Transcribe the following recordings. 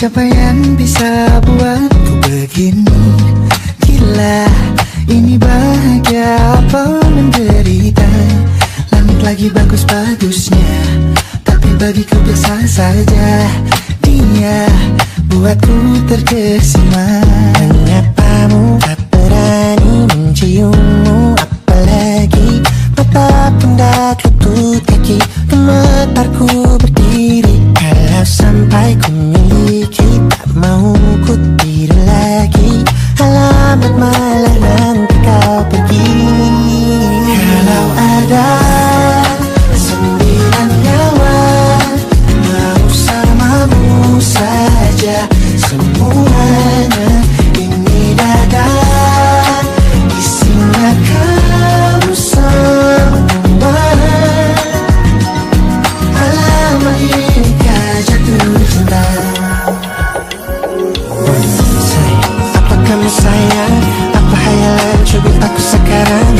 Pencapaian bisa buatku begini. Gila, ini bahagia apa menderita. Langit lagi bagus-bagusnya, tapi bagiku biasa saja. Dia buatku terkesima. Menyapamu tak berani menciummu, apalagi mata pundak lutut kaki. Gemetarku berdiri kalau sampai ku miliki. Tak mau ku tidur lagi, alamat malah nanti kau pergi. Kalau ada 9 nyawa mau samamu saja, semuanya ini dada isinya kamu semua. Alamak inikah jatuh cinta. Apa kamu sayang? Apa hayalan cubit aku sekarang?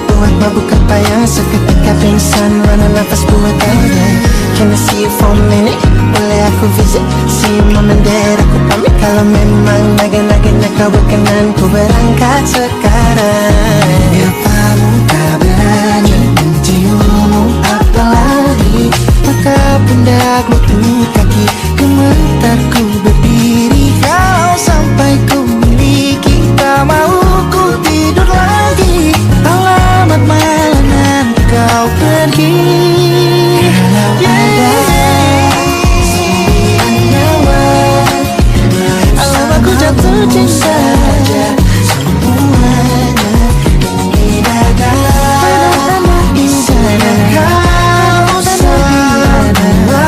Buat mabuk apa yang seketika pingsan, mana nafas buat ada. Can I see you for a minute? Boleh aku visit? See you mom and dad, aku pamit kalau memang naga-naganya kau berkenan. Ku berangkat sekarang. Apamu tak berani menciummu, apalagi mata pundak lutut kaki. Gemetarku berdiri kalau sampai ku miliki. Tak mau ku tidur lagi, alamat malam nanti kau pergi. Kalau ada 9 nyawa alamatku jatuh cinta, semuanya ini dada isinya kau semua.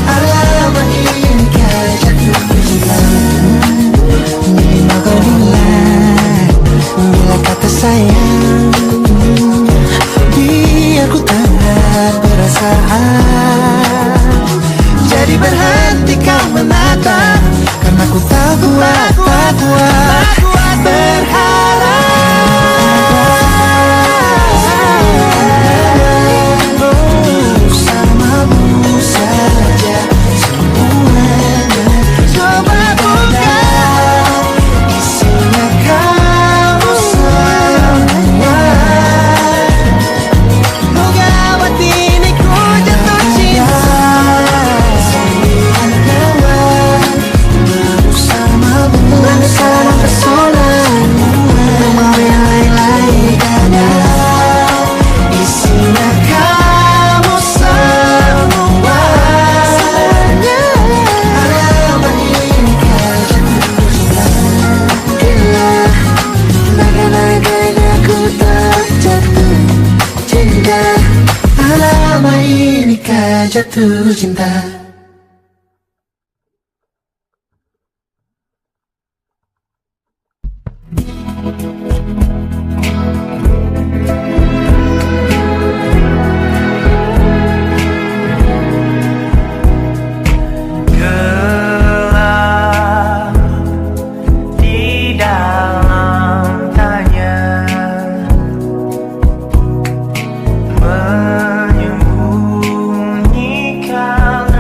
Alamat inikah jatuh cinta. minimal kau dengar bila kata sayang. Biar ku tak perasaan, jadi berhenti kau menatap, karena ku tak kuat berharap. Bersamamu saja semuanya. Coba buka, isinya kamu semua. Moga buat ini ku jatuh cinta. 9 nyawa bersamamu, Bersama pesona mau yang lain-lain dada isinya kamu semua. Alamat inikah jatuh cinta. Gila, naga-naganya ku tak jatuh cinta. Alamat inikah jatuh cinta. Gelap di dalam tanya, menyembunyikan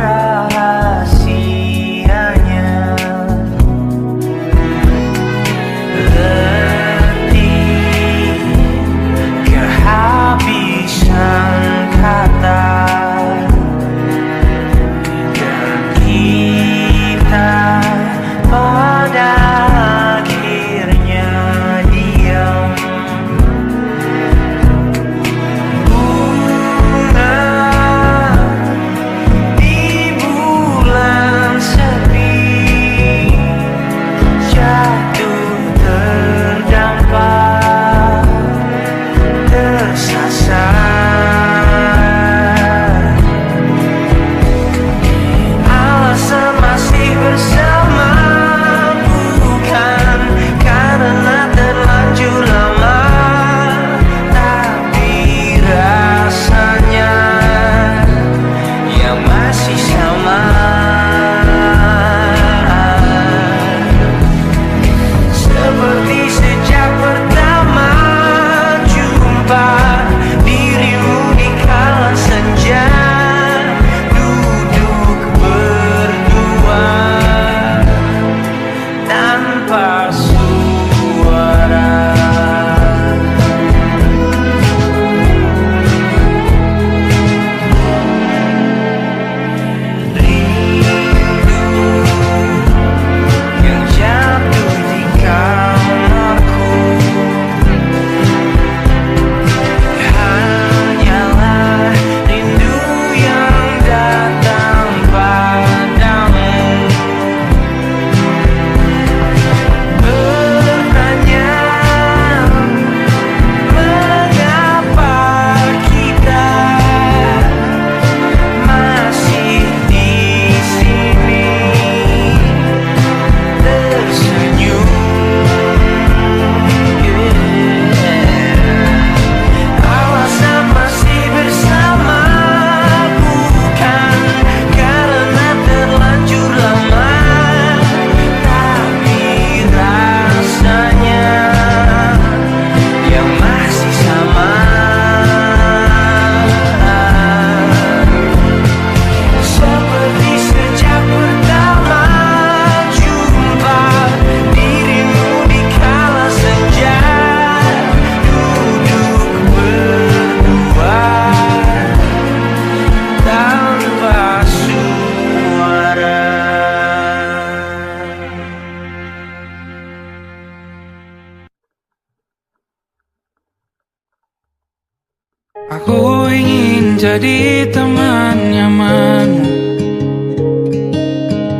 jadi teman nyamanmu,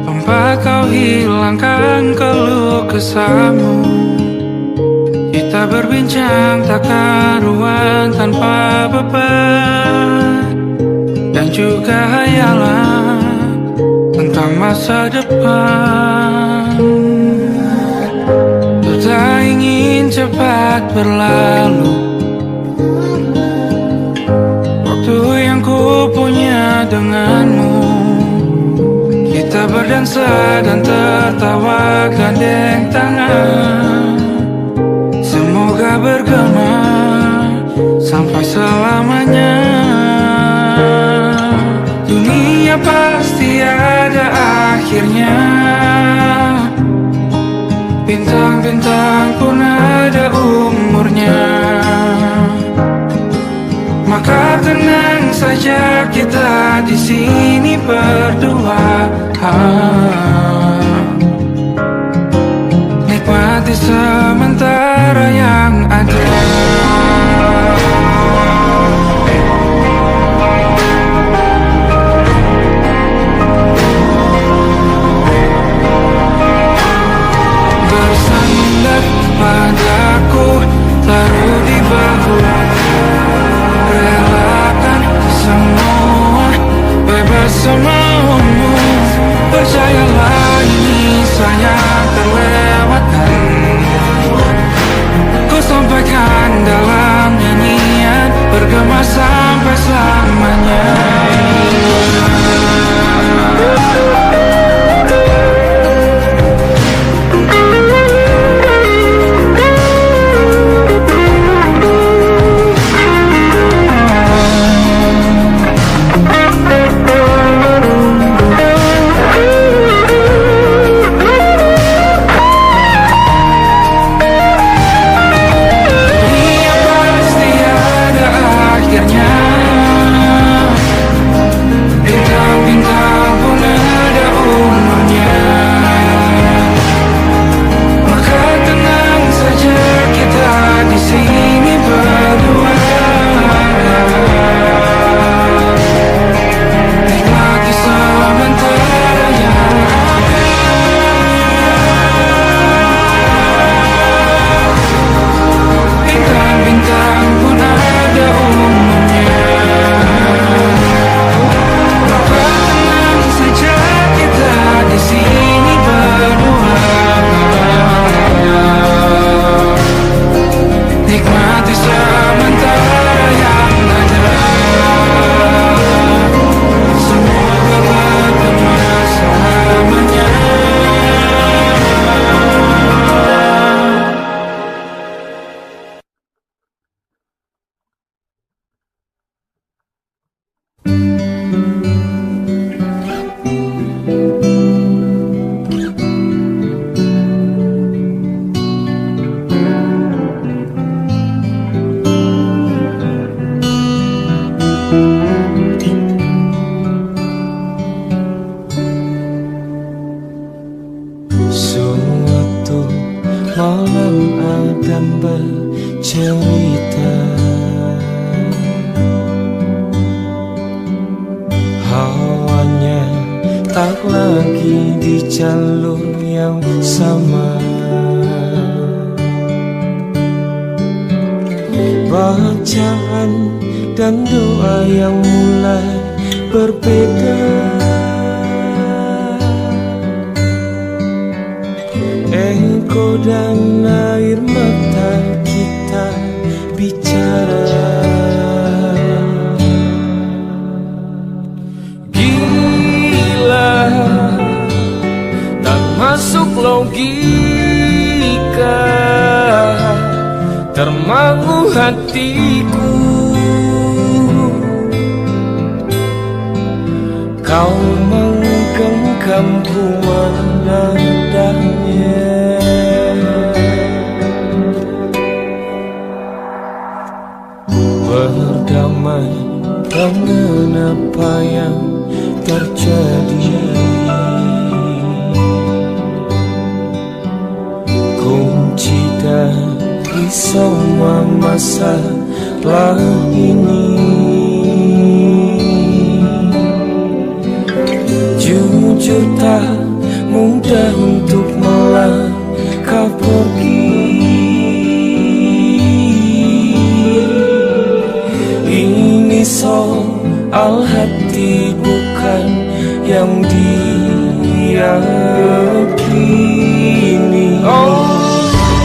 tanpa kau hilangkan keluh kesahmu. Kita berbincang tak karuan tanpa beban, dan juga hayalan tentang masa depan. Tak ingin cepat berlalu waktu yang ku punya denganmu. Kita berdansa dan tertawa gandeng tangan, semoga bergema sampai selamanya. Dunia pasti ada akhirnya, bintang-bintang pun ada umurnya. Maka tenang saja kita di sini berdua, nikmati sementara yang ada. Bersandar padaku, taruh di bahu, relakan semua, bebas semaumu. Percayalah ini sayang terlewatkan, ku sampaikan dalam nyanyian, bergema sampai selamanya. Termangu hatiku, kau menggenggamku menandanya. Berdamai dengan apa yang terjadi, kunci dari semua masalah ini jujur tak mudah untuk melangkah pergi. Ini soal hati bukan yang diyakini. Oh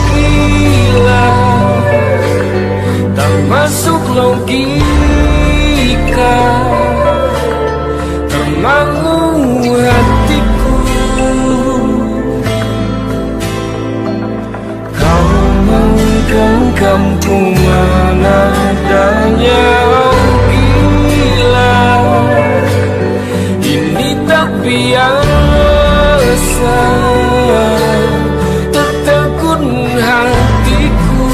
gila, tak masuk logika, termangu hatiku. Kau menggenggamku mana adanya. Oh gila, ini tak biasa, tertegun hatiku.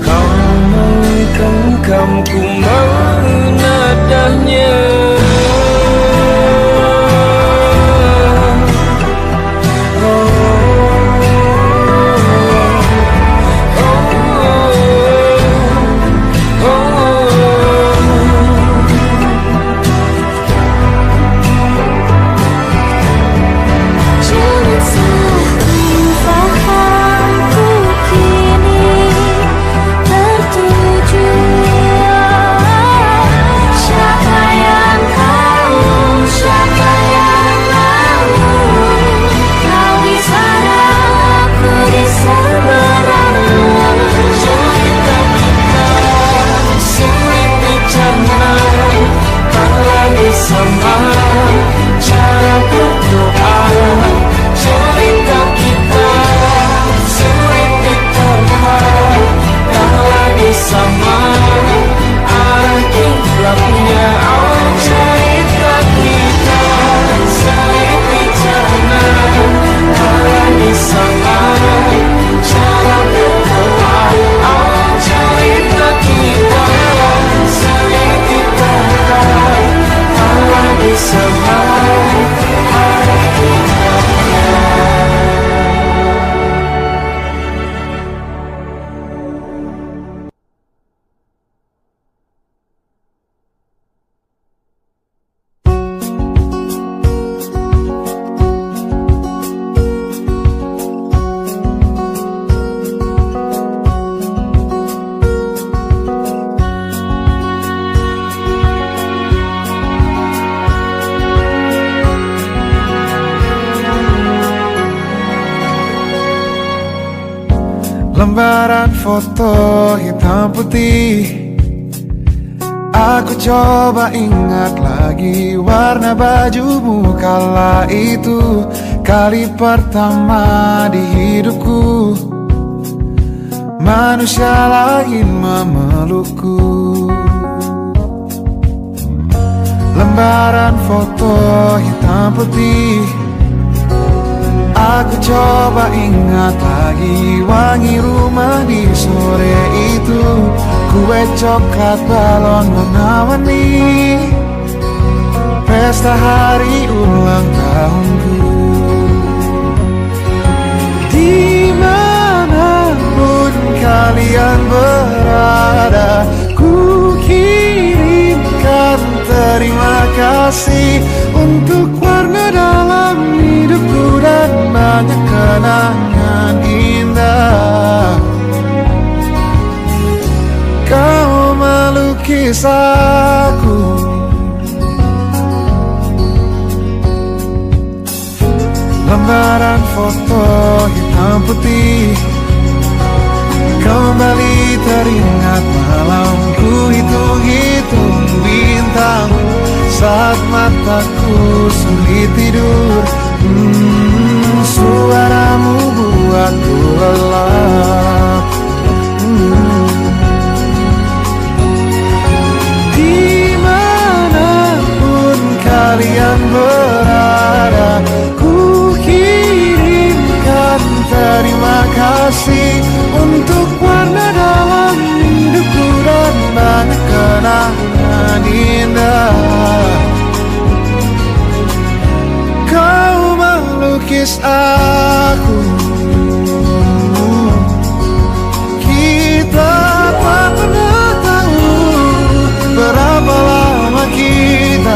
Kau menggenggamku mana adanya. Lembaran foto hitam putih, aku coba ingat lagi warna bajumu kala itu. Kali pertama di hidupku manusia lain memelukku. Lembaran foto hitam putih, aku coba ingat lagi wangi rumah di sore itu. Kue coklat balon warna-warni, pesta hari ulang tahunku. Dimanapun kalian berada, ku kirimkan terima kasih untuk warna dalam hidupku dan banyak kenangan indah. Kau melukis aku, lembaran foto hitam putih. Kembali teringat malamku hitung-hitung bintang saat mataku sulit tidur. Suaramu buatku lelah. Dimanapun kalian berada, ku kirimkan terima kasih untuk warna dalam hidupku dan banyak kenangan indah. Kau melukis aku, kita tak pernah tahu berapa lama kita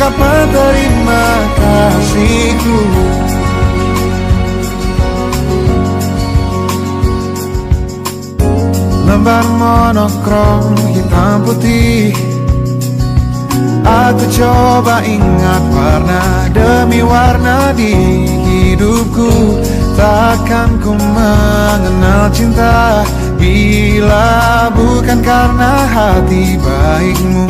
ungkapan terima kasihku. Lembar monokrom hitam putih, aku coba ingat warna demi warna di hidupku. Takkan ku mengenal cinta bila bukan karena hati baikmu.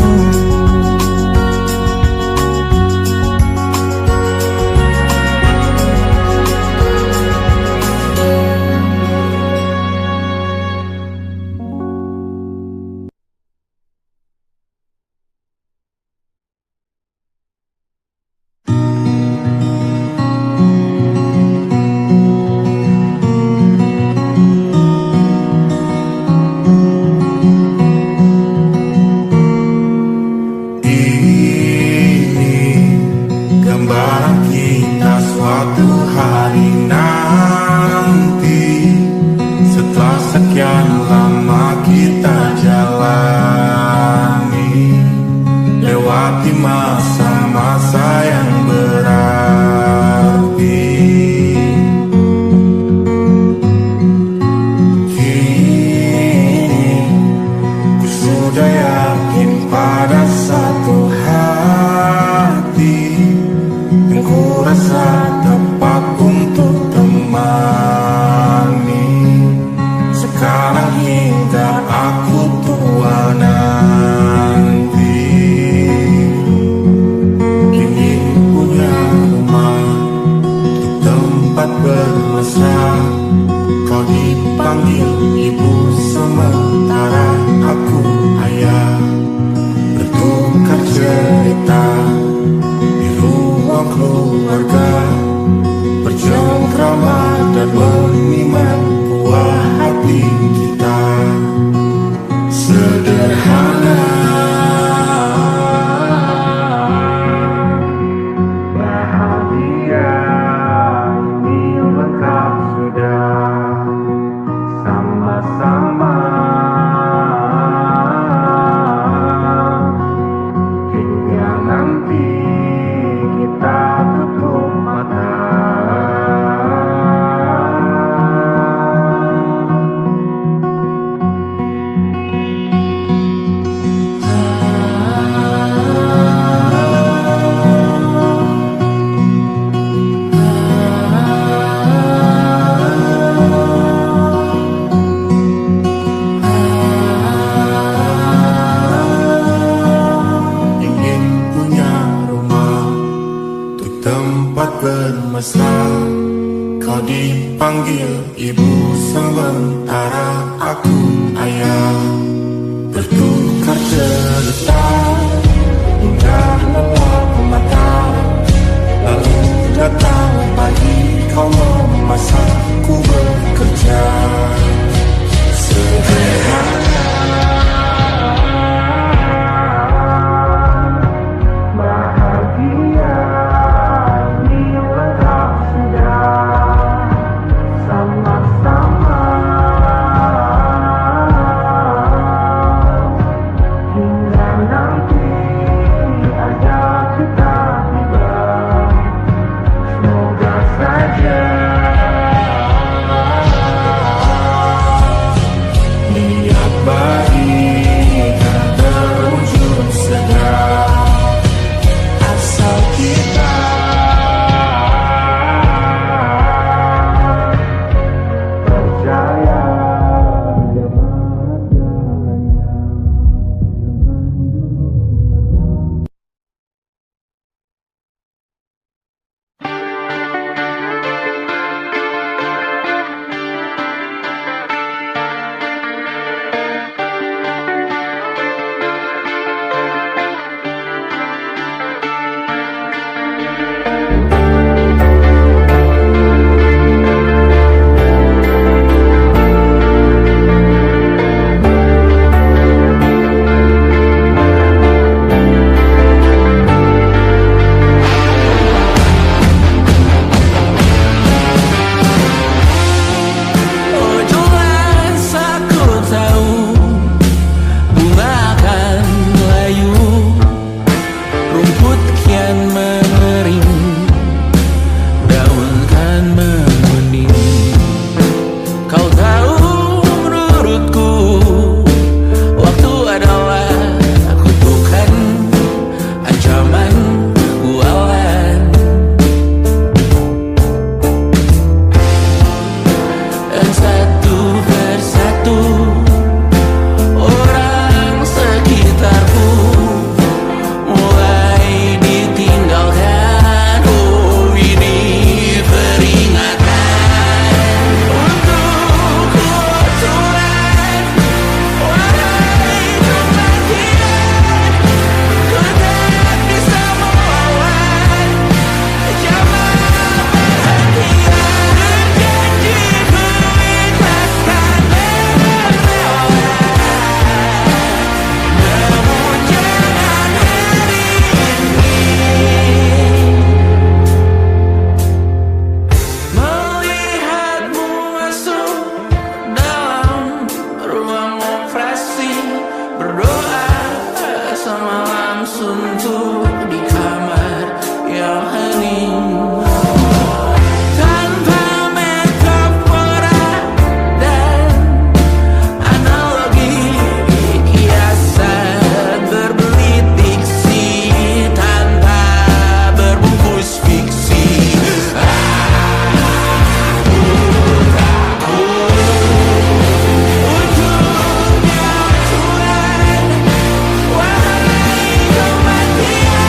Hingga nanti waktu di kamar yang hening, tanpa metafora dan analogi, kiasan berbelit diksi tanpa berbungkus fiksi. Untuknya Tuhan, wahai kematian.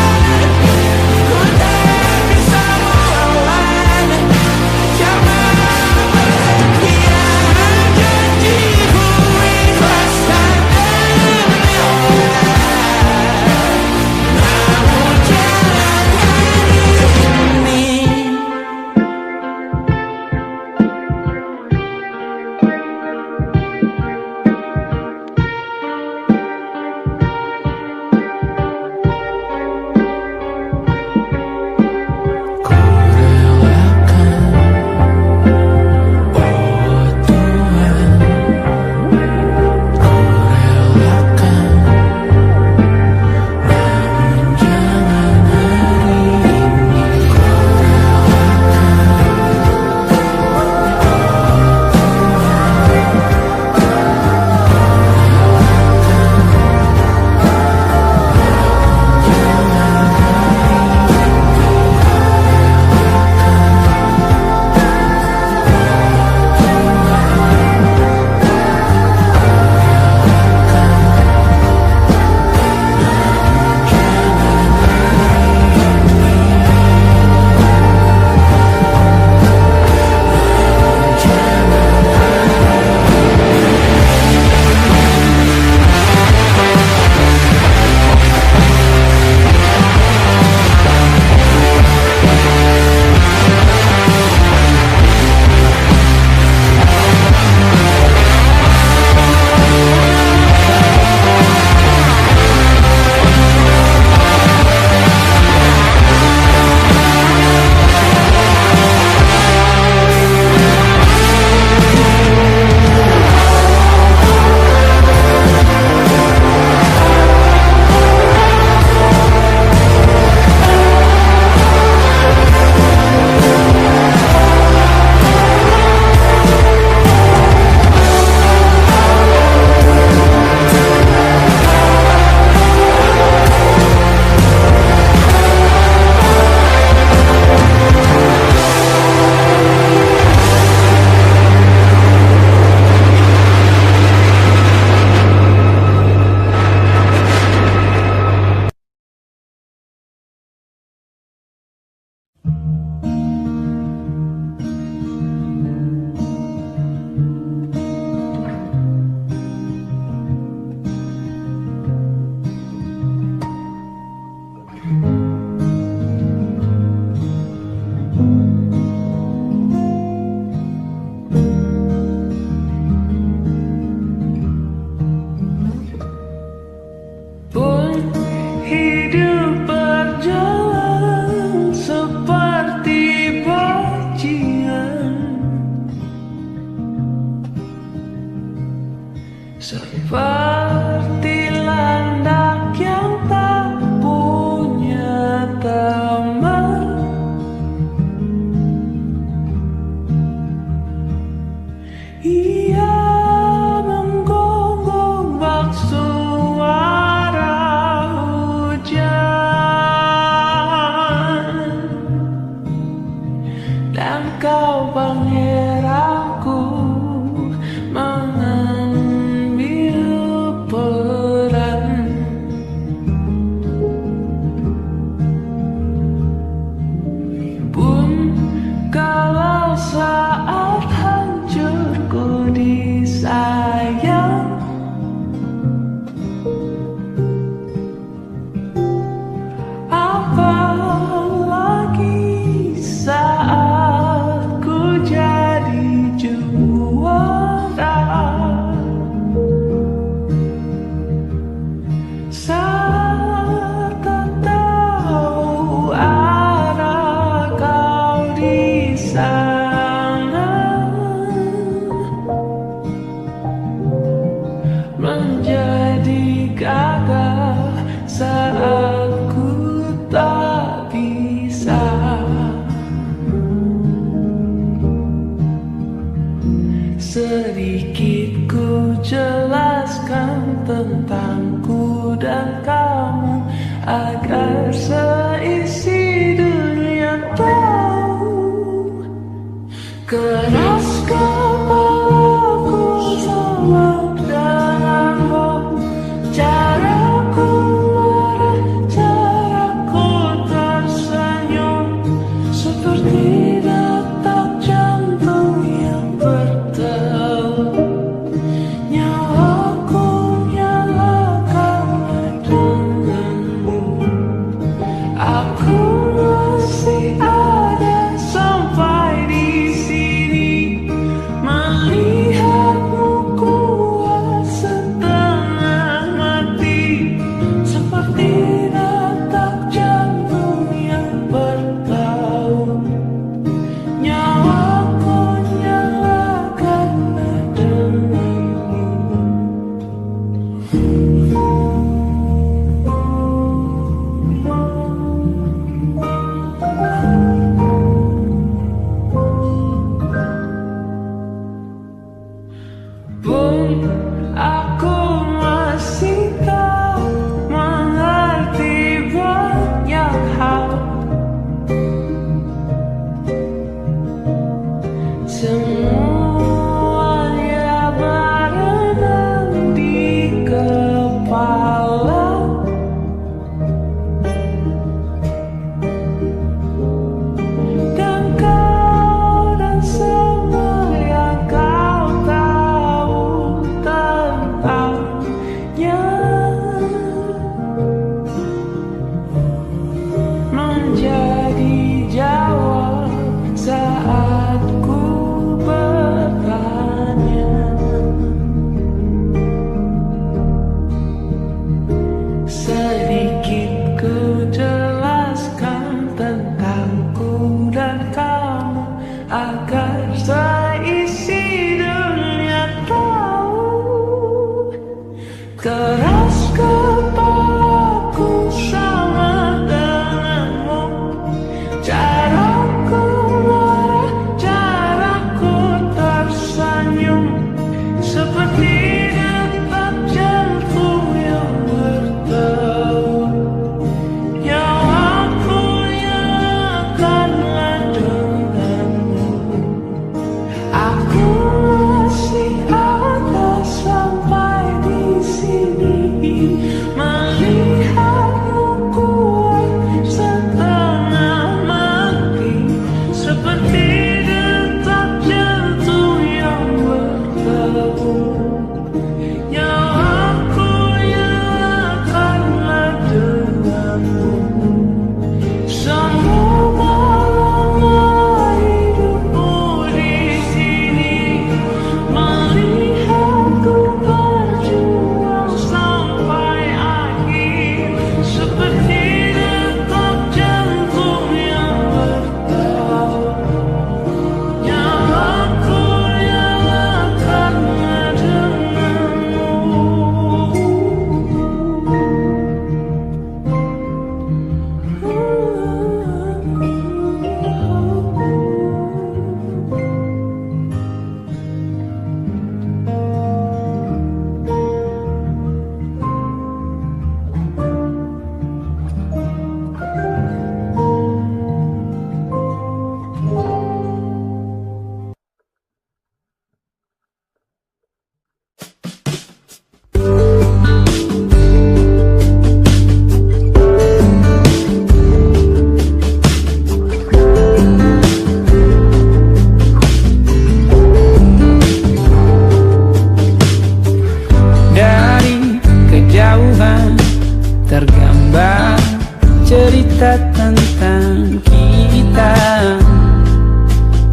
cerita tentang kita,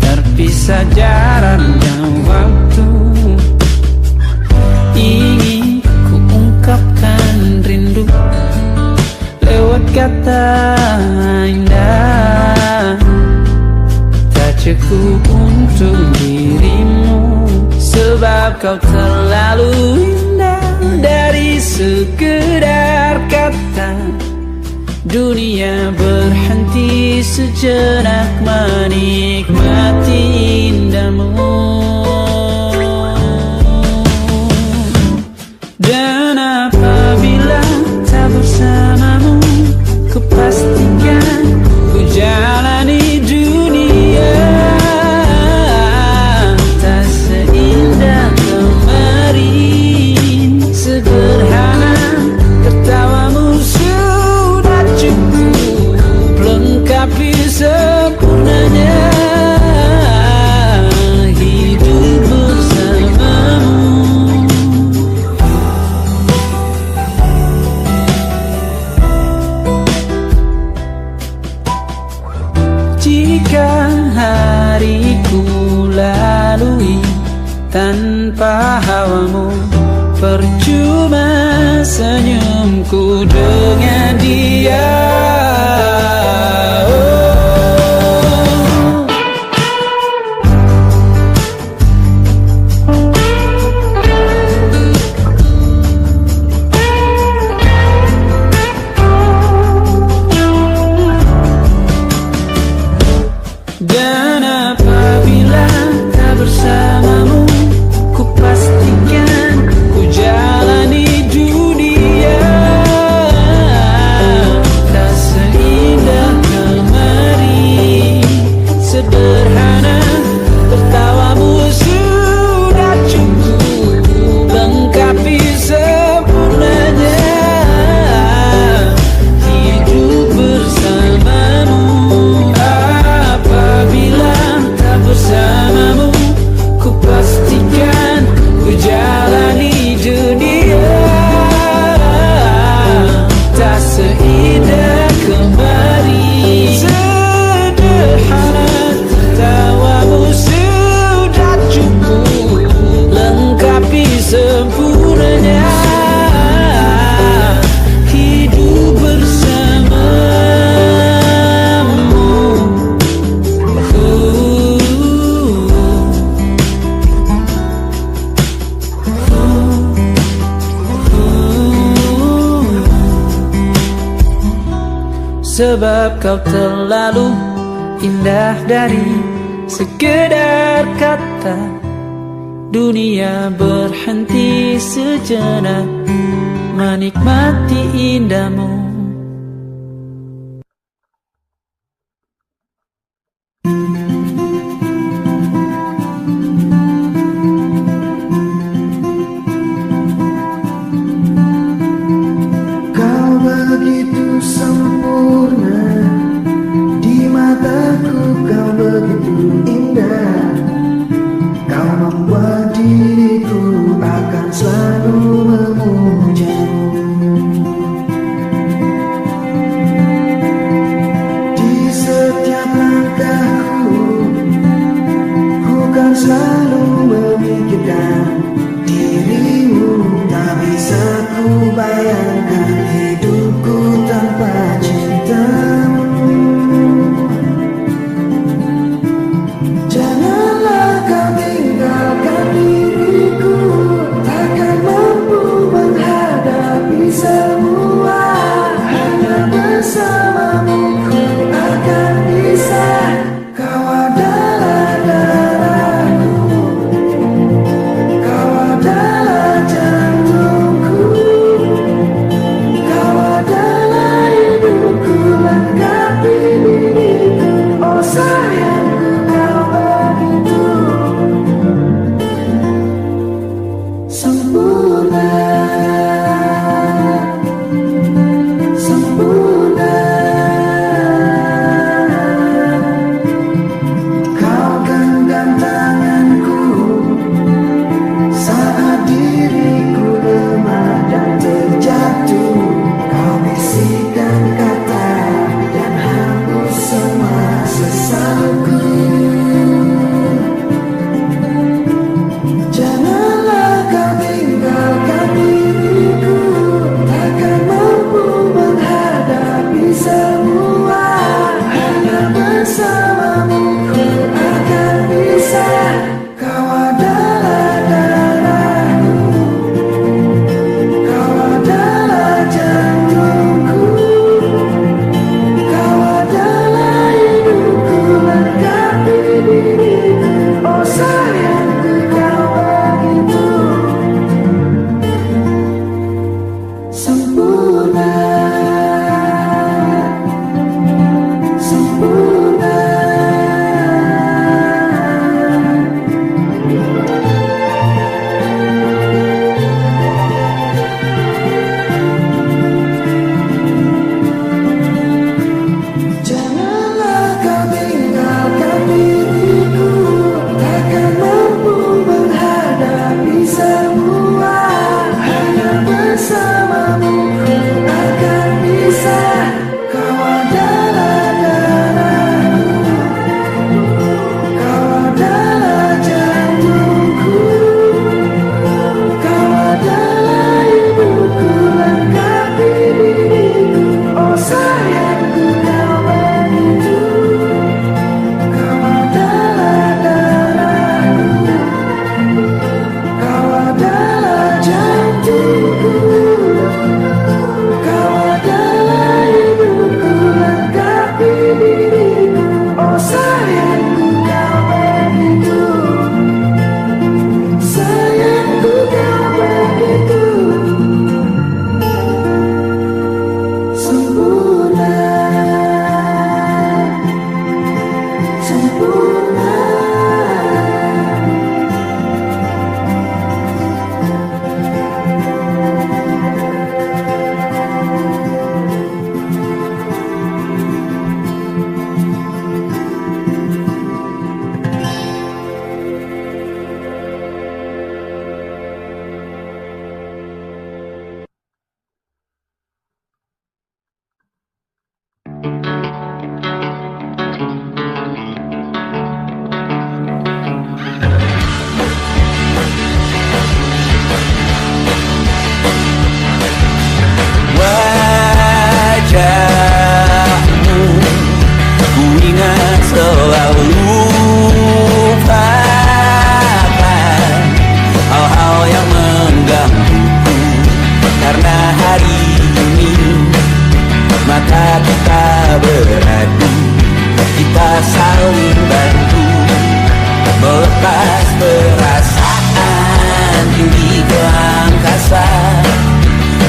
terpisah jarak dan waktu. Ingin ku ungkapkan rindu lewat kata indah, tak cukup untuk dirimu, sebab kau terlalu indah. Dari sekedar kata, dunia berhenti sejenak menikmati indahmu. Dan apabila tak bersamamu, ku pastikan ku jalani dunia tak seindah kemarin. Sederhana, tertawamu sudah cukup lengkapi sempurnanya hidup bersamamu. Jika hariku lalui tanpa hawamu, percuma senyumku dengan dia. Dan apabila tak bersamamu, ku pastikan ku jalani dunia tak seindah kemarin. Sederhana, tertawamu sudah cukup lengkapi sempurnanya hidup bersamamu. Apabila tak bersamamu, ku pastikan ku jalani dunia tak seindah kemarin. Sederhana, tertawamu sudah cukup lengkapi sempurnanya hidup bersamamu. Sebab kau terlalu indah dari sekedar kata, dunia berhenti sejenak menikmati indahmu. Kau begitu sempurna, di mataku kau begitu indah. Kau membuat diriku akan selalu memujamu. semua. Hanya bersamamu ku akan bisa. Kau adalah darahku, kau adalah jantungku, kau adalah hidupku, lengkapi diriku. Oh sayangku, kau begitu sempurna, sempurna. Janganlah kau tinggalkan diriku, takkan mampu menghadapi semua. Hanya bersamamu ku akan bisa. Kau adalah darahku, kau adalah jantungku, kau adalah hidupku, lengkapi diriku. Oh sayangku, kau begitu. Kau adalah darahku, kau adalah jantungku, kau adalah hidupku, lengkapi diriku. Oh sayangku, kau begitu. Sayangku, kau begitu sempurna, sempurna. Wajahmu ku ingat selalu, lupakan hal-hal yang menggangguku. Karena hari ini mata kita beradu, kita saling bantu melepas perasaan tinggi ke angkasa,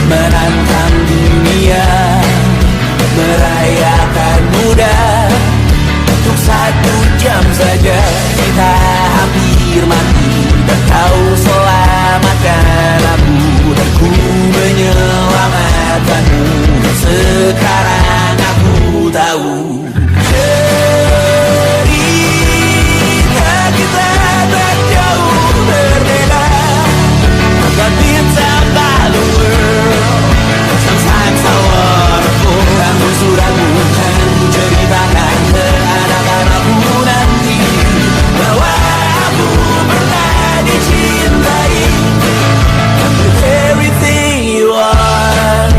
menantang dunia, merayakan muda. Untuk 1 jam saja kita hampir mati, dan kau selamatkan aku, dan ku menyelamatkanmu. Sekarang aku tahu cerita kita tak jauh berbeda, but it's about the world. Sometimes I wanna fall. Kamu suratmu kan ceritakan ke anak-anakku nanti bahwa aku pernah dicintai with everything you are.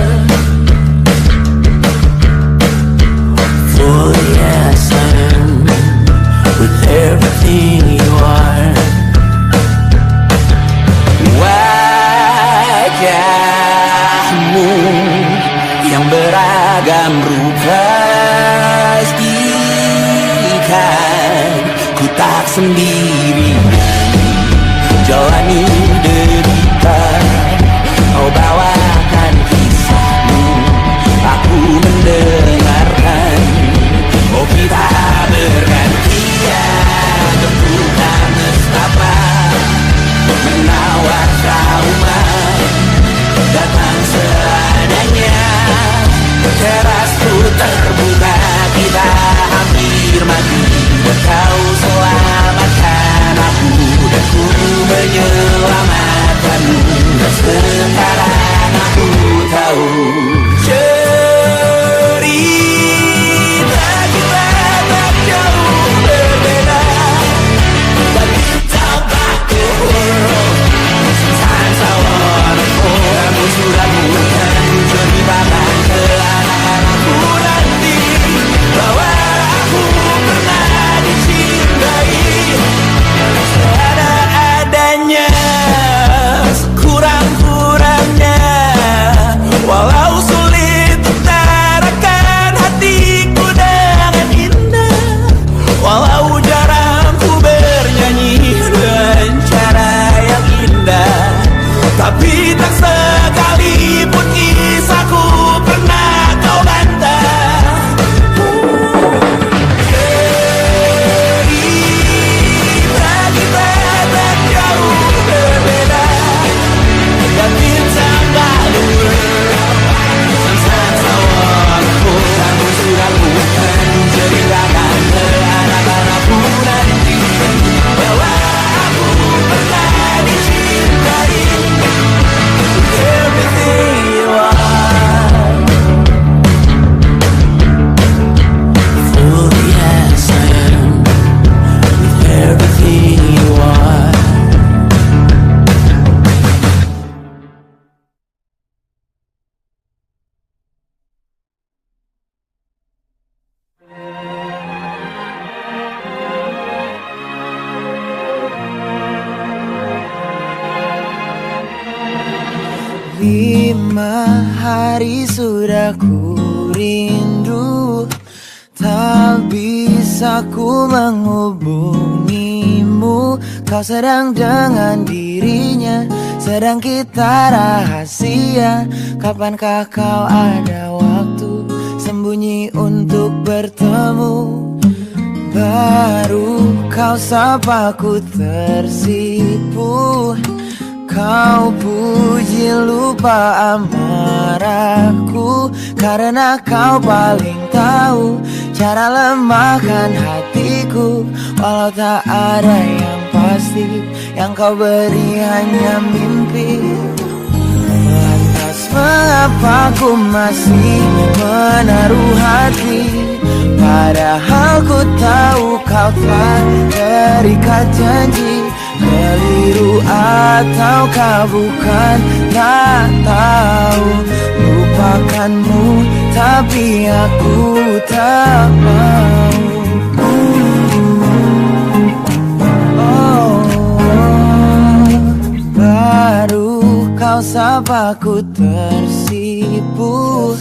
For yes, I am with everything you are. Wajahmu yang beragam rupa, pastikan ku tak sendirian jalani derita. Kau bawakan kisahmu, aku mendengarkan. Oh kita bergantian, tentukan nestapa, menawar trauma, datang seadanya. Terasku terbuka, kita hampir mati, dan kau selamatkan aku, dan ku menyelamatkanmu. Dan sekarang aku tahu cerita kita tak jauh berbeda, but it's about the world. Sometimes I wanna fall. Kamu sudah bukan ceritakan ke anak-anakku nanti 5 hari sudah ku rindu, tak bisa ku menghubungimu. Kau sedang dengan dirinya, sedang kita rahasia. Kapankah kau ada waktu sembunyi untuk bertemu? Baru kau sapa ku tersipu. Kau puji lupa amarahku, karena kau paling tahu cara lemahkan hatiku. Walau tak ada yang pasti, yang kau beri hanya mimpi. Lantas mengapa ku masih menaruh hati, padahal ku tahu kau telah terikat janji. Keliru ataukah bukan, tak tahu. Lupakanmu tapi aku tak mau. Baru kau sapa ku tersipu.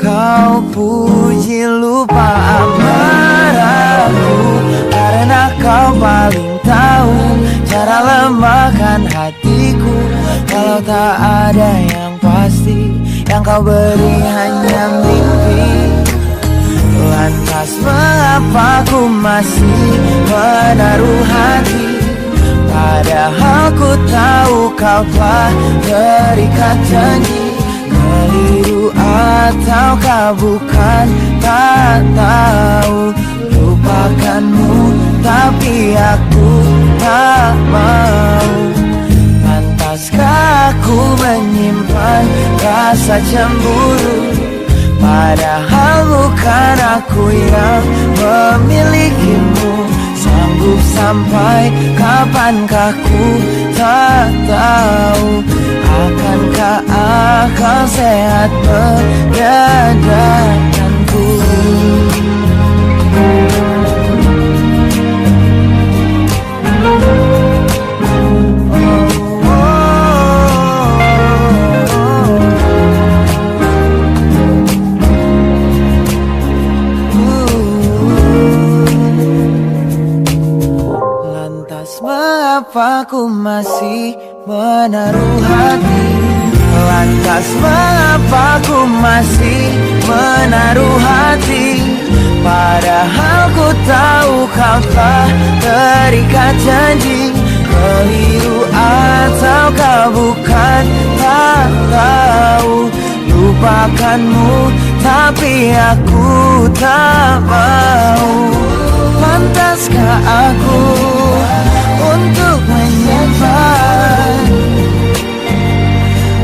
Kau puji lupa amarahku, karena kau paling tahu cara lemahkan hatiku. Kalau tak ada yang pasti, yang kau beri hanya mimpi. Lantas mengapa ku masih menaruh hati, padahal ku tahu kau telah terikat janji. Keliru ataukah bukan, tak tahu. Lupakanmu tapi aku tak mau. Pantaskah aku menyimpan rasa cemburu, padahal bukan aku yang memilikimu. Sanggup sampai kapankah ku tak tahu. Akankah akal sehat menyadarkanku? Lantas mengapa ku masih menaruh hati? Lantas mengapa ku masih menaruh hati, padahal ku tahu kau telah terikat janji. Keliru ataukah bukan, tak tahu. Lupakanmu tapi aku tak mau. Pantaskah aku untuk menyimpan,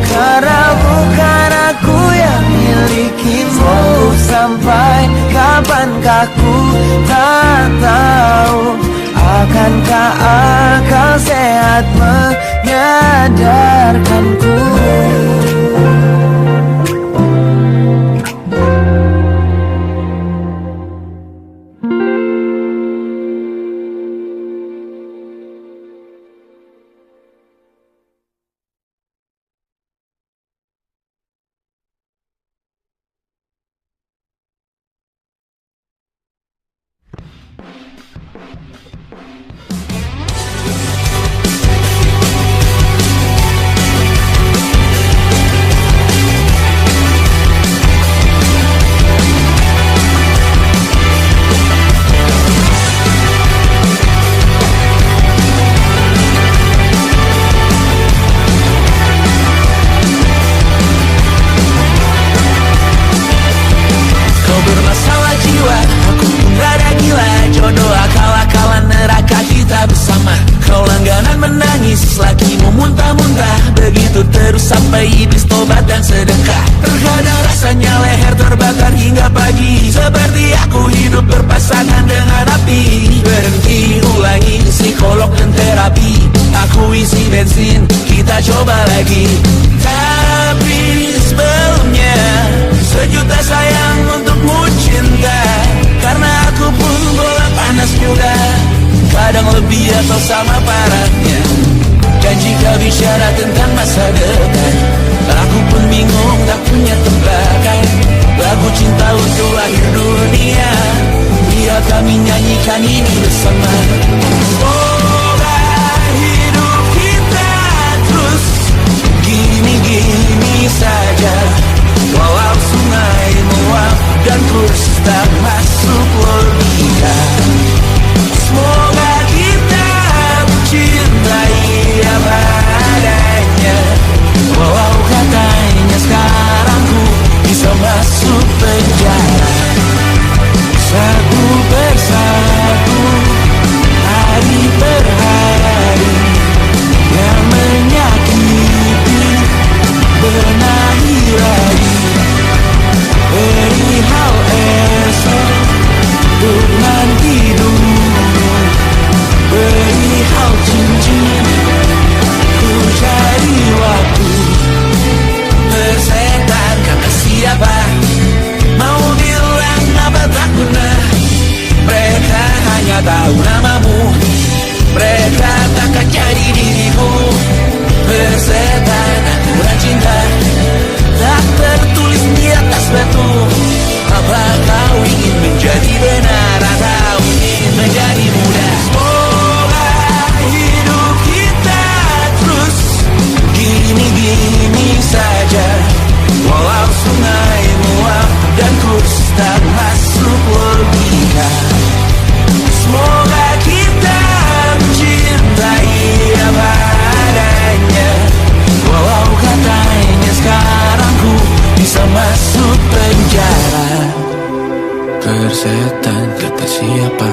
karena bukan aku yang milikimu. Sampai kapankah ku tak tahu. Akankah akal sehat menyadarkanku? sampai iblis tobat dan sedekah. Terkadang rasanya leher terbakar hingga pagi, seperti aku hidup berpasangan dengan api. Berhenti, ulangi psikolog dan terapi. Aku isi bensin, kita coba lagi. Tapi sebelumnya sejuta sayang untukmu cinta, karena aku pun bola panas juga, kadang lebih atau sama parahnya. Dan jika bicara tentang masa depan, aku pun bingung tak punya tebakan. Lagu cinta untuk akhir dunia, biar kami nyanyikan ini bersama. Semoga hidup kita terus gini-gini saja, walau sungai meluap dan kurs tak masuk logika. Semoga kita mencintai apa adanya, walau katanya sekarang ku bisa masuk penjara. Satu persatu, hari per hari, yang menyakiti benahi lagi. Perihal esok, untuk nanti dulu. Perihal cincin, ku cari waktu. Persetan kata siapa, mau bilang apa tak guna. Mereka hanya tahu namamu, mereka takkan jadi diriku. Persetan aturan cinta, tak tertulis di atas batu. Apa kau ingin menjadi benar atau ingin menjadi muda? Semoga hidup kita terus gini-gini saja, walau sungai meluap dan kurs tak masuk logika. Semoga kita mencintai apa adanya, walau katanya sekarang ku bisa masuk penjara. Persetan kata siapa,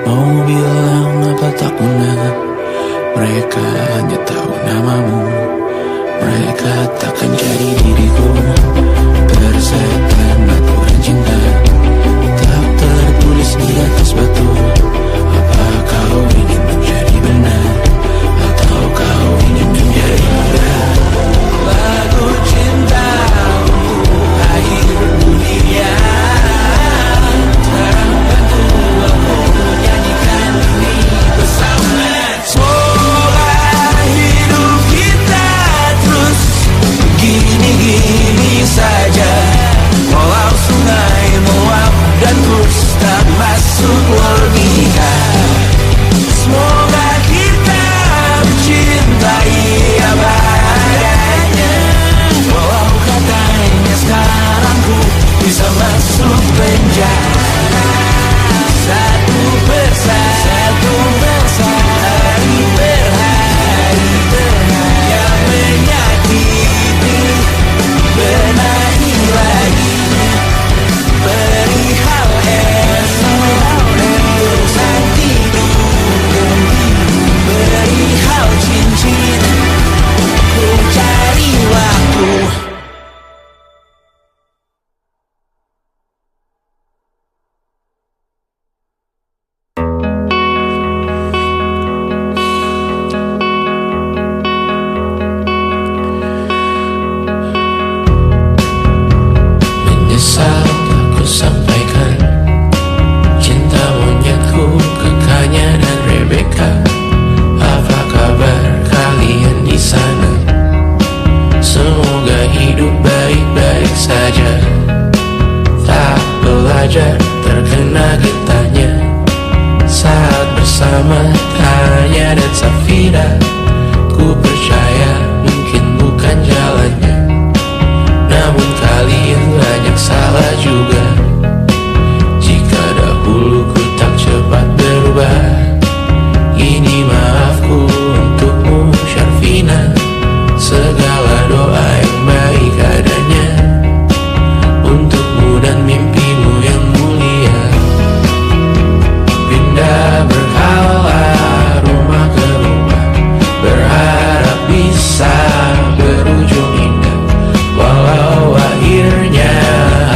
mau bilang apa tak guna. Mereka hanya tahu namamu, mereka takkan jadi diriku. Persetan aturan cinta, tak tertulis di atas batu. Apa kau ingin menjadi benar, atau kau ingin menjadi muda? Lagu cinta untuk akhir dunia, sekarang bantu aku nyanyikan ini bersama. Semoga hidup kita terus gini-gini saja, walau sungai meluap dan kurs tak masuk logika. Semoga kita mencintai apa adanya, walau katanya sekarang ku bisa masuk penjara. Satu persatu, hari per hari, yang menyakiti benahi lagi. Perihal esok, untuk nanti dulu. Perihal cincin, ku cari waktu. Menyesal aku sampaikan cinta monyetku ke Kanya dan Rebecca. Apa kabar kalian di sana? Semoga hidup baik-baik saja. Tak belajar terkena getahnya saat bersama Tanya dan Safira. Ku percaya mungkin bukan jalannya, namun kalian banyak salah juga. Jika dahulu ku tak cepat berubah, ini maafku untukmu Syarfina. Segala doa yang baik adanya untukmu dan mimpimu yang mulia. Pindah berhala rumah ke rumah, berharap bisa berujung indah, walau akhirnya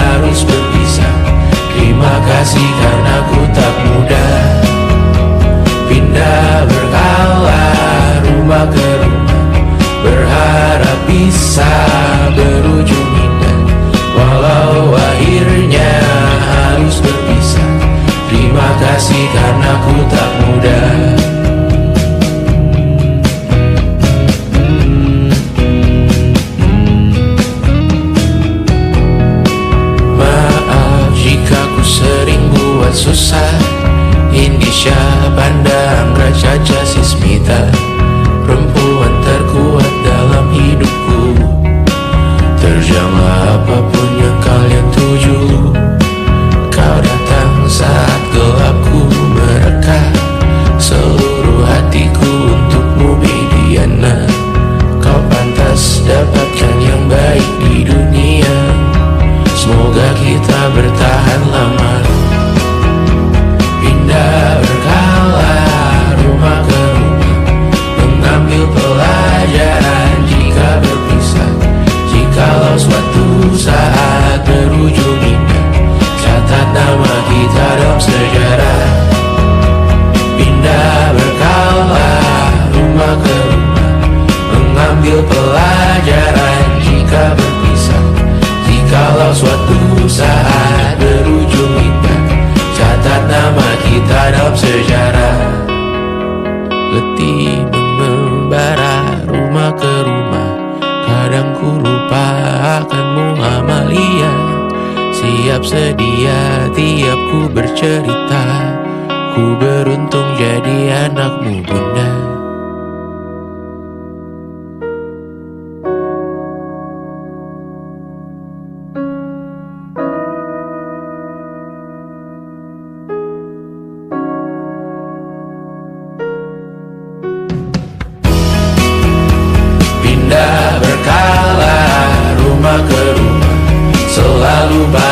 harus berpisah. Terima kasih karena ku tak mudah. Pindah berhala rumah ke rumah, berharap bisa berujung indah, walau akhirnya harus berpisah. Terima kasih karena ku tak mudah. buat susah. Indisha, Pandang, Raja Sismita, perempuan terkuat dalam hidupku. Terjanglah apapun yang kalian tuju. Kau datang saat gelapku mereka. Seluruh hatiku untukmu Mediana. Kau pantas dapatkan yang baik di dunia. Semoga kita bertahan lama. Pindah berkala rumah ke rumah, mengambil pelajaran jika berpisah. Jikalau suatu saat berujung indah, catat nama kita dalam sejarah. Pindah berkala rumah ke rumah, mengambil pelajaran jika berpisah. Jikalau suatu saat berujung indah, catat nama kita dalam sejarah. Letih mengembara rumah ke rumah, kadang ku lupa akanmu Amalia. Siap sedia tiap ku bercerita, ku beruntung jadi anakmu bunda. Pindah berkala rumah ke rumah, selalu bahagia